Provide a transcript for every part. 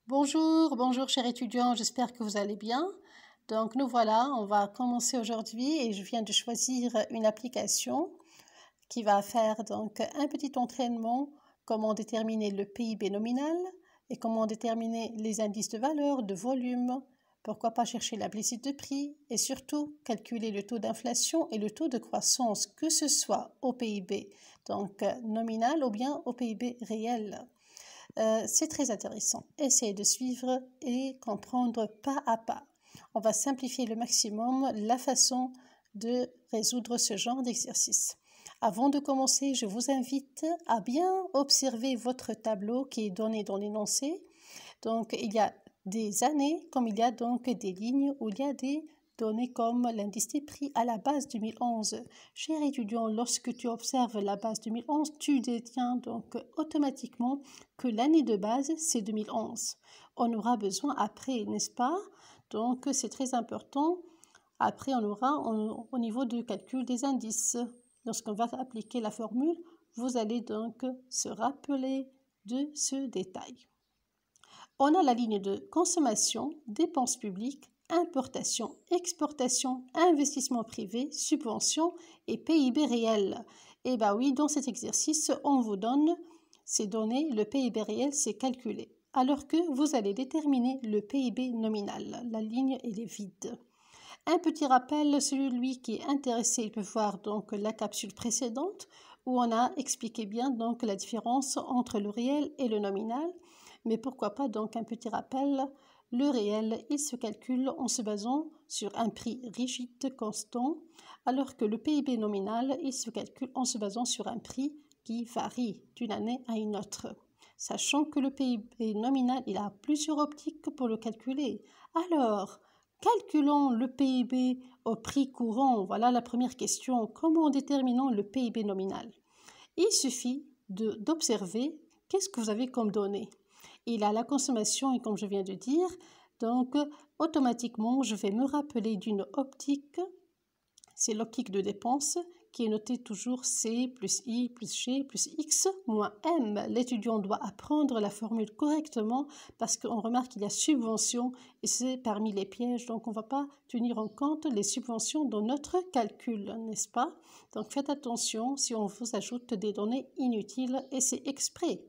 Bonjour, bonjour chers étudiants, j'espère que vous allez bien. Donc nous voilà, on va commencer aujourd'hui et je viens de choisir une application qui va faire donc un petit entraînement, comment déterminer le PIB nominal et comment déterminer les indices de valeur, de volume, pourquoi pas chercher l'implicite de prix et surtout calculer le taux d'inflation et le taux de croissance, que ce soit au PIB donc nominal ou bien au PIB réel. C'est très intéressant. Essayez de suivre et comprendre pas à pas. On va simplifier le maximum la façon de résoudre ce genre d'exercice. Avant de commencer, je vous invite à bien observer votre tableau qui est donné dans l'énoncé. Donc, il y a des années, comme il y a donc des lignes où il y a des données comme l'indice des prix à la base 2011. Cher étudiant, lorsque tu observes la base 2011, tu détiens donc automatiquement que l'année de base, c'est 2011. On aura besoin après, n'est-ce pas? Donc, c'est très important. Après, on aura au niveau du calcul des indices. Lorsqu'on va appliquer la formule, vous allez donc se rappeler de ce détail. On a la ligne de consommation, dépenses publiques, importation, exportation, investissement privé, subvention et PIB réel. Et bien oui, dans cet exercice, on vous donne ces données, le PIB réel, c'est calculé. Alors que vous allez déterminer le PIB nominal. La ligne, elle est vide. Un petit rappel, celui qui est intéressé, il peut voir donc la capsule précédente où on a expliqué bien donc la différence entre le réel et le nominal. Mais pourquoi pas donc un petit rappel, le réel, il se calcule en se basant sur un prix rigide constant, alors que le PIB nominal, il se calcule en se basant sur un prix qui varie d'une année à une autre. Sachant que le PIB nominal, il a plusieurs optiques pour le calculer. Alors, calculons le PIB au prix courant. Voilà la première question. Comment déterminons le PIB nominal? Il suffit d'observer qu'est-ce que vous avez comme données. Il a la consommation et comme je viens de dire, donc automatiquement je vais me rappeler d'une optique, c'est l'optique de dépense qui est notée toujours C plus I plus G plus X moins M. L'étudiant doit apprendre la formule correctement parce qu'on remarque qu'il y a subvention et c'est parmi les pièges, donc on ne va pas tenir en compte les subventions dans notre calcul, n'est-ce pas? Donc faites attention si on vous ajoute des données inutiles et c'est exprès.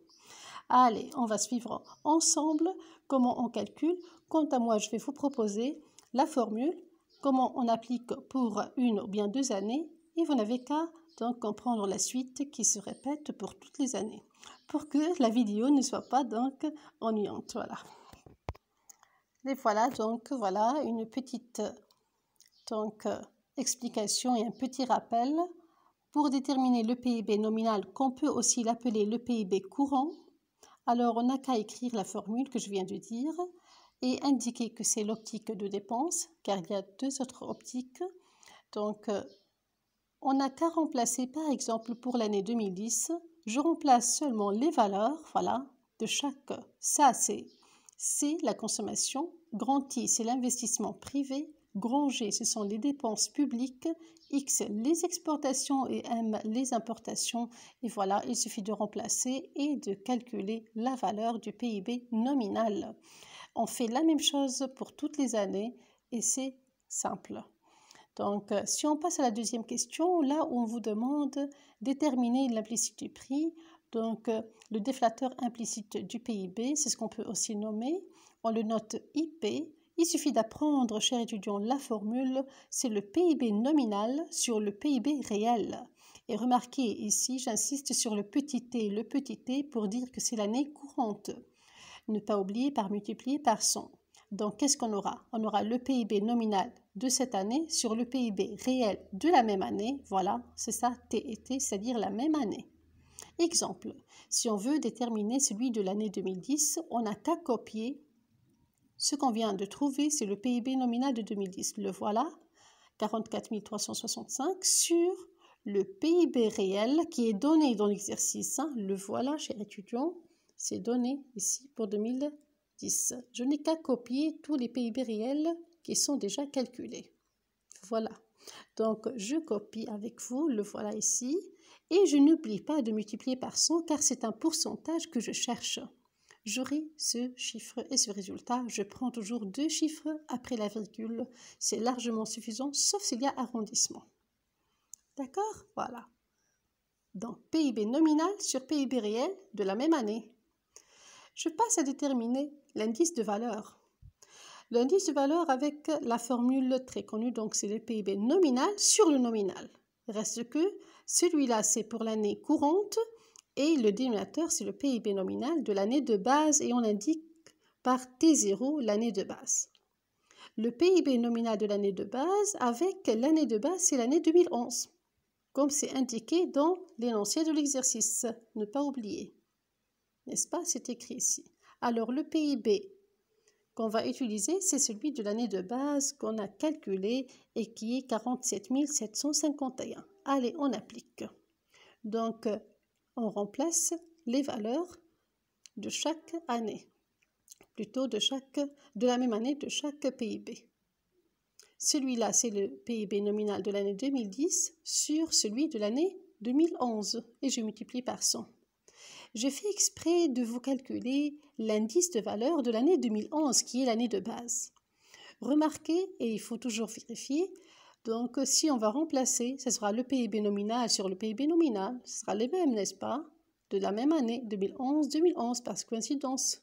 Allez, on va suivre ensemble comment on calcule. Quant à moi, je vais vous proposer la formule, comment on applique pour une ou bien 2 années, et vous n'avez qu'à donc comprendre la suite qui se répète pour toutes les années, pour que la vidéo ne soit pas donc ennuyante. Voilà. Et voilà donc voilà une petite explication et un petit rappel pour déterminer le PIB nominal, qu'on peut aussi l'appeler le PIB courant. Alors, on n'a qu'à écrire la formule que je viens de dire et indiquer que c'est l'optique de dépense, car il y a 2 autres optiques. Donc, on n'a qu'à remplacer, par exemple, pour l'année 2010, je remplace seulement les valeurs, voilà, de chaque. Ça, c'est la consommation. Grand I, c'est l'investissement privé. Grand G, ce sont les dépenses publiques. X, les exportations et M, les importations. Et voilà, il suffit de remplacer et de calculer la valeur du PIB nominal. On fait la même chose pour toutes les années et c'est simple. Donc, si on passe à la deuxième question, là où on vous demande déterminer l'implicite du prix, donc le déflateur implicite du PIB, c'est ce qu'on peut aussi nommer, on le note IP. Il suffit d'apprendre, chers étudiants, la formule, c'est le PIB nominal sur le PIB réel. Et remarquez ici, j'insiste sur le petit t pour dire que c'est l'année courante. Ne pas oublier par multiplier par 100. Donc, qu'est-ce qu'on aura? On aura le PIB nominal de cette année sur le PIB réel de la même année. Voilà, c'est ça, T et T, c'est-à-dire la même année. Exemple, si on veut déterminer celui de l'année 2010, on n'a qu'à copier ce qu'on vient de trouver, c'est le PIB nominal de 2010. Le voilà, 44 365 sur le PIB réel qui est donné dans l'exercice. Le voilà, chers étudiants, c'est donné ici pour 2010. Je n'ai qu'à copier tous les PIB réels qui sont déjà calculés. Voilà. Donc, je copie avec vous, le voilà ici. Et je n'oublie pas de multiplier par 100 car c'est un pourcentage que je cherche. j'aurai ce chiffre et ce résultat. Je prends toujours 2 chiffres après la virgule. C'est largement suffisant, sauf s'il y a arrondissement. D'accord? Voilà. Donc, PIB nominal sur PIB réel de la même année. Je passe à déterminer l'indice de valeur. L'indice de valeur avec la formule très connue, donc c'est le PIB nominal sur le nominal. Il reste que celui-là, c'est pour l'année courante et le dénominateur, c'est le PIB nominal de l'année de base et on indique par T0 l'année de base. Le PIB nominal de l'année de base avec l'année de base, c'est l'année 2011, comme c'est indiqué dans l'énoncé de l'exercice. Ne pas oublier. N'est-ce pas? C'est écrit ici. Alors, le PIB qu'on va utiliser, c'est celui de l'année de base qu'on a calculé et qui est 47 751. Allez, on applique. Donc, on remplace les valeurs de chaque année, plutôt de la même année de chaque PIB. Celui-là, c'est le PIB nominal de l'année 2010 sur celui de l'année 2011 et je multiplie par 100. Je fais exprès de vous calculer l'indice de valeur de l'année 2011 qui est l'année de base. Remarquez, et il faut toujours vérifier, donc si on va remplacer, ce sera le PIB nominal sur le PIB nominal, ce sera les mêmes, n'est-ce pas? De la même année, 2011, par coïncidence,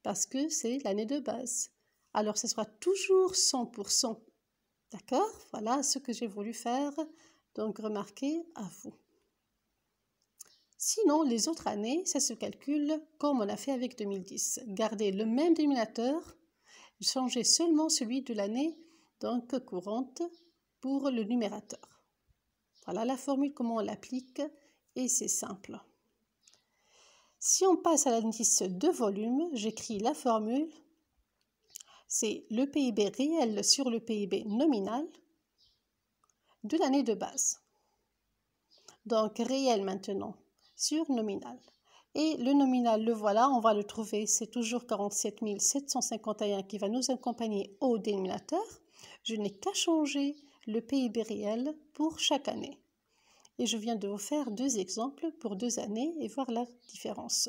parce que c'est l'année de base. Alors ce sera toujours 100%. D'accord? Voilà ce que j'ai voulu faire, donc remarquez à vous. Sinon, les autres années, ça se calcule comme on a fait avec 2010. Gardez le même dénominateur, changez seulement celui de l'année donc courante pour le numérateur. Voilà la formule, comment on l'applique, et c'est simple. Si on passe à l'indice de volume, j'écris la formule, c'est le PIB réel sur le PIB nominal de l'année de base. Donc, réel maintenant sur nominal. Et le nominal, le voilà, on va le trouver, c'est toujours 47 751 qui va nous accompagner au dénominateur. Je n'ai qu'à changer le PIB réel pour chaque année. Et je viens de vous faire 2 exemples pour 2 années et voir la différence.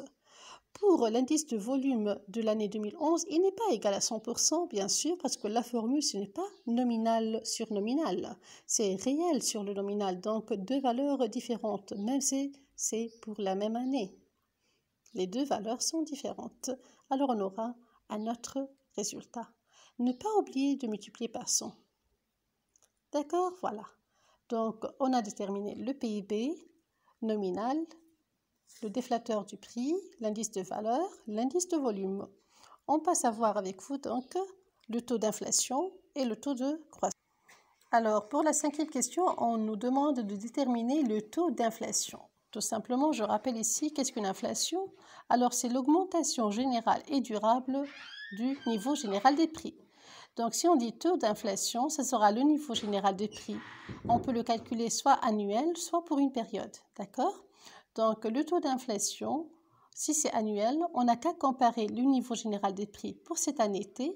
Pour l'indice de volume de l'année 2011, il n'est pas égal à 100%, bien sûr, parce que la formule, ce n'est pas nominal sur nominal, c'est réel sur le nominal, donc 2 valeurs différentes, même si c'est pour la même année. Les 2 valeurs sont différentes. Alors, on aura un autre résultat. Ne pas oublier de multiplier par 100. D'accord? Voilà. Donc, on a déterminé le PIB nominal, le déflateur du prix, l'indice de valeur, l'indice de volume. On passe à voir avec vous donc le taux d'inflation et le taux de croissance. Alors, pour la 5e question, on nous demande de déterminer le taux d'inflation. Tout simplement, je rappelle ici, qu'est-ce qu'une inflation? Alors, c'est l'augmentation générale et durable du niveau général des prix. Donc, si on dit taux d'inflation, ce sera le niveau général des prix. On peut le calculer soit annuel, soit pour une période. D'accord? Donc, le taux d'inflation, si c'est annuel, on n'a qu'à comparer le niveau général des prix pour cette année T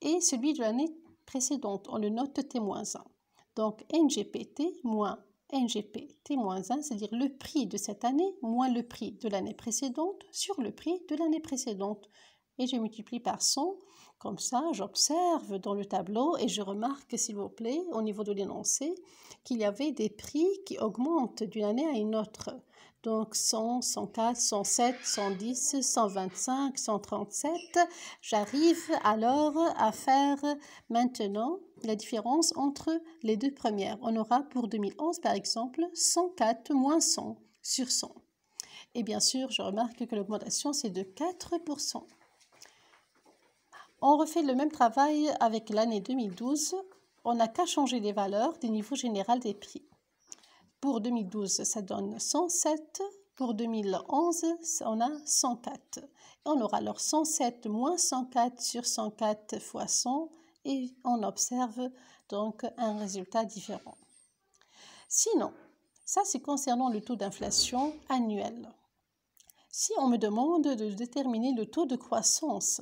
et celui de l'année précédente. On le note T-1. Donc, NGPT moins NGPT-1, c'est-à-dire le prix de cette année moins le prix de l'année précédente sur le prix de l'année précédente. Et je multiplie par 100. Comme ça, j'observe dans le tableau et je remarque, s'il vous plaît, au niveau de l'énoncé, qu'il y avait des prix qui augmentent d'une année à une autre. Donc 100, 104, 107, 110, 125, 137. J'arrive alors à faire maintenant la différence entre les 2 premières. On aura pour 2011, par exemple, 104 moins 100 sur 100. Et bien sûr, je remarque que l'augmentation, c'est de 4%. On refait le même travail avec l'année 2012. On n'a qu'à changer les valeurs du niveau général des prix. Pour 2012, ça donne 107. Pour 2011, on a 104. On aura alors 107 moins 104 sur 104 fois 100 et on observe donc un résultat différent. Sinon, ça c'est concernant le taux d'inflation annuel. Si on me demande de déterminer le taux de croissance,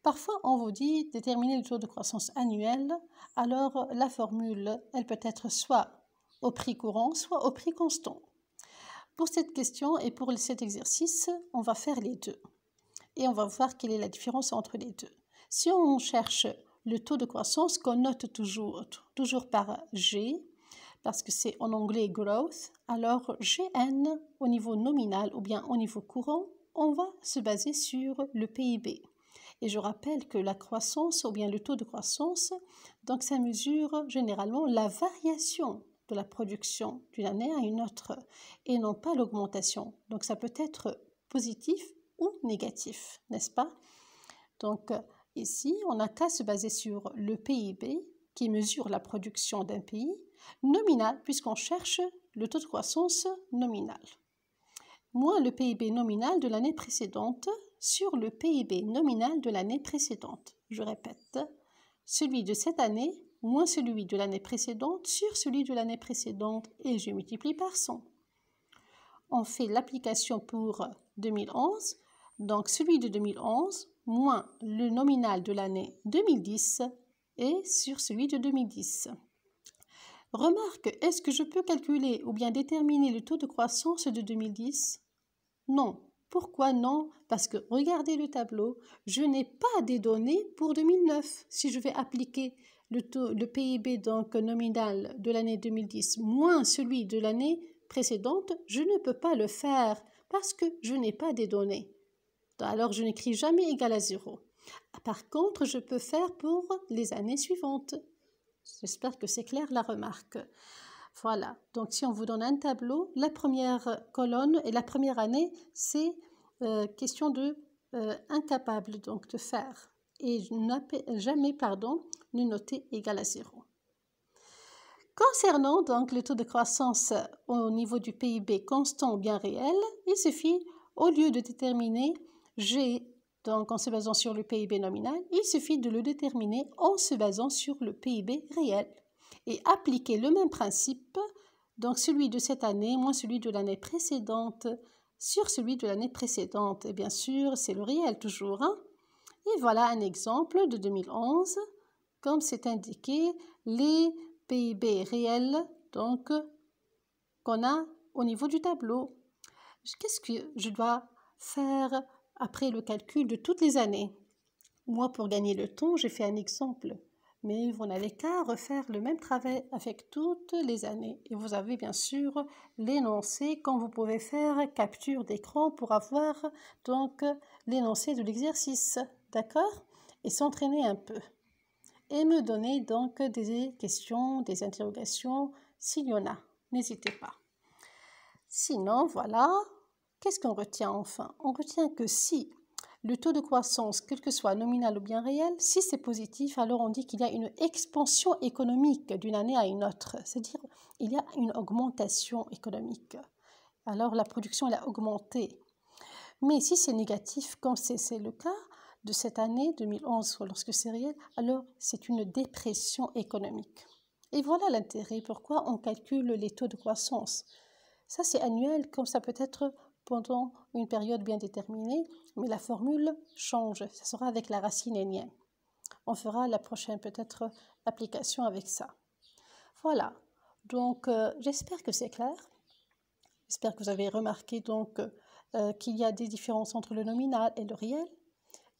parfois, on vous dit déterminer le taux de croissance annuel, alors la formule, elle peut être soit au prix courant, soit au prix constant. Pour cette question et pour cet exercice, on va faire les 2. et on va voir quelle est la différence entre les deux. Si on cherche le taux de croissance qu'on note toujours par G, parce que c'est en anglais growth, alors GN au niveau nominal ou bien au niveau courant, on va se baser sur le PIB. Et je rappelle que la croissance ou bien le taux de croissance, donc ça mesure généralement la variation de la production d'une année à une autre et non pas l'augmentation. Donc ça peut être positif ou négatif, n'est-ce pas? Donc ici, on n'a qu'à se baser sur le PIB qui mesure la production d'un pays, nominal puisqu'on cherche le taux de croissance nominal, moins le PIB nominal de l'année précédente sur le PIB nominal de l'année précédente. Je répète, celui de cette année moins celui de l'année précédente sur celui de l'année précédente et je multiplie par 100. On fait l'application pour 2011, donc celui de 2011 moins le nominal de l'année 2010 et sur celui de 2010. Remarque, est-ce que je peux calculer ou bien déterminer le taux de croissance de 2010? Non. Pourquoi non? Parce que regardez le tableau, je n'ai pas des données pour 2009. Si je vais appliquer le PIB donc nominal de l'année 2010 moins celui de l'année précédente, je ne peux pas le faire parce que je n'ai pas des données. Alors je n'écris jamais égal à 0. Par contre, je peux faire pour les années suivantes. J'espère que c'est clair la remarque. Voilà, donc si on vous donne un tableau, la première colonne et la première année, c'est question de incapable donc de faire. Et jamais, ne noter égal à 0. Concernant donc le taux de croissance au niveau du PIB constant ou bien réel, il suffit, au lieu de déterminer G, donc en se basant sur le PIB nominal, il suffit de le déterminer en se basant sur le PIB réel et appliquer le même principe, donc celui de cette année moins celui de l'année précédente sur celui de l'année précédente. Et bien sûr, c'est le réel toujours. Et voilà un exemple de 2011. Comme c'est indiqué, les PIB réels donc qu'on a au niveau du tableau. Qu'est-ce que je dois faire après le calcul de toutes les années? Moi, pour gagner le temps, j'ai fait un exemple. Mais vous n'avez qu'à refaire le même travail avec toutes les années. Et vous avez bien sûr l'énoncé quand vous pouvez faire capture d'écran pour avoir donc l'énoncé de l'exercice. D'accord? Et s'entraîner un peu. Et me donner donc des questions, des interrogations s'il y en a. N'hésitez pas. Sinon, voilà. Qu'est-ce qu'on retient enfin? On retient que si le taux de croissance, quel que soit nominal ou bien réel, si c'est positif, alors on dit qu'il y a une expansion économique d'une année à une autre. C'est-à-dire il y a une augmentation économique. Alors la production elle a augmenté. Mais si c'est négatif, comme c'est le cas de cette année 2011, lorsque c'est réel, alors c'est une dépression économique. Et voilà l'intérêt, pourquoi on calcule les taux de croissance. Ça c'est annuel, comme ça peut être pendant une période bien déterminée, mais la formule change. Ça sera avec la racine énième. On fera la prochaine peut-être application avec ça. Voilà. Donc j'espère que c'est clair. J'espère que vous avez remarqué donc qu'il y a des différences entre le nominal et le réel.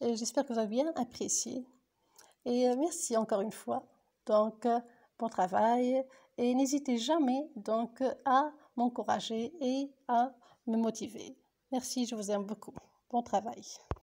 Et j'espère que vous avez bien apprécié. Et merci encore une fois. Donc bon travail et n'hésitez jamais donc à m'encourager et à me motiver. Merci, je vous aime beaucoup. Bon travail.